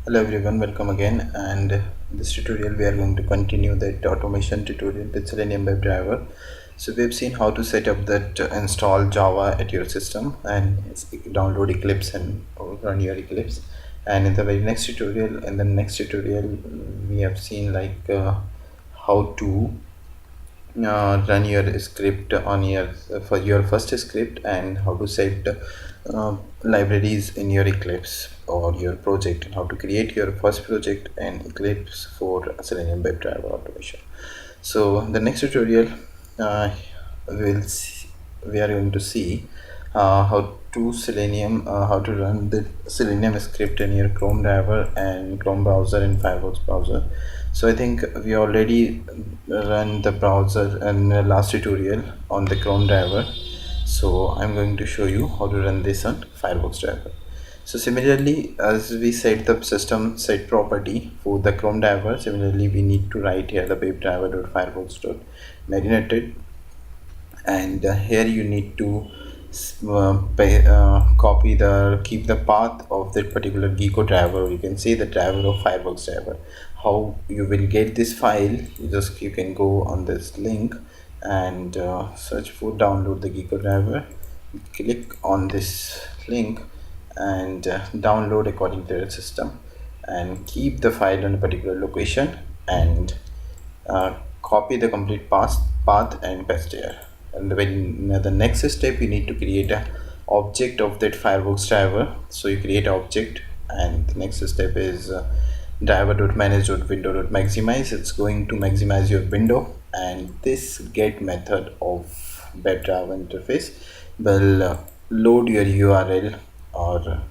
Hello everyone, welcome again. And in this tutorial we are going to continue that automation tutorial with Selenium WebDriver. So we've seen how to set up that install Java at your system and download Eclipse and run your Eclipse. And in the next tutorial we have seen how to run your script on your for your first script, and how to set libraries in your Eclipse or your project, and how to create your first project and Eclipse for Selenium WebDriver automation. So the next tutorial, uh, we are going to see how to run the Selenium script in your Chrome driver and Chrome browser and Firefox browser. So I think we already run the browser in the last tutorial on the Chrome driver. So I'm going to show you how to run this on Firefox driver. So similarly, as we set the system set property for the Chrome driver, similarly we need to write here the webdriver.firefox.marinated, and here you need to copy the keep the path of that particular Gecko driver, or you can say the driver of Firefox driver. How you will get this file? You can go on this link and search for download the Gecko driver. Click on this link and download according to your system, and keep the file on a particular location, and copy the complete path and paste here. And when the next step, you need to create a object of that Firefox driver. So you create an object, and the next step is driver.manage.window.maximize. It's going to maximize your window, and this get method of WebDriver interface will load your URL, or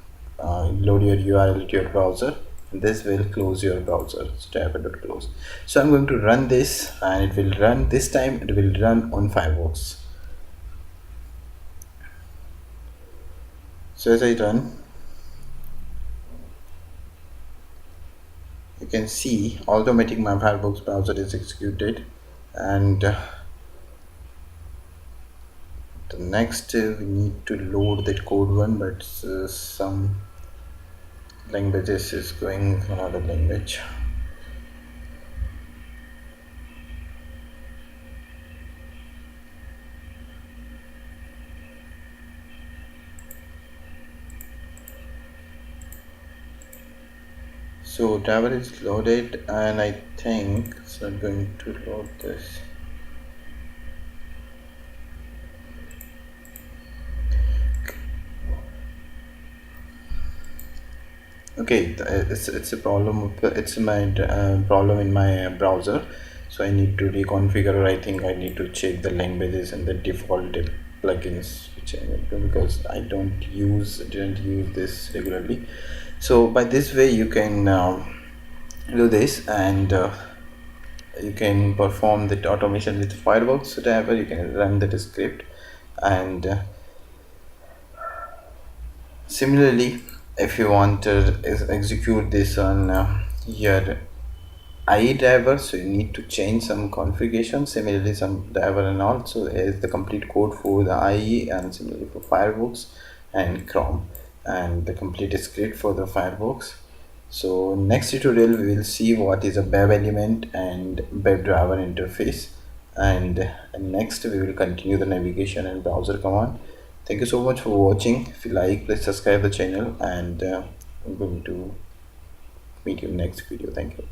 load your URL to your browser. This will close your browser. So driver.close. So I'm going to run this, and it will run this time. It will run on Firefox. So as I run, you can see automatic my Firefox browser is executed, and the next we need to load that code one, but some languages is going another language. So driver is loaded, and I think it's not going to load this. Okay, it's a problem. It's my problem in my browser. So I need to reconfigure, or I think I need to check the languages and the default plugins which I need to, because I didn't use this regularly. So by this way you can do this, and you can perform the automation with Firefox. Whatever, you can run that script, and similarly, if you want to execute this on your IE driver, so you need to change some configuration. Similarly, some driver, and also is the complete code for the IE, and similarly for Firefox and Chrome, and the complete script for the Firefox. So next tutorial we will see what is a web element and WebDriver interface, and next we will continue the navigation and browser command. Thank you so much for watching. If you like, please subscribe the channel, and I'm going to meet you in next video. Thank you.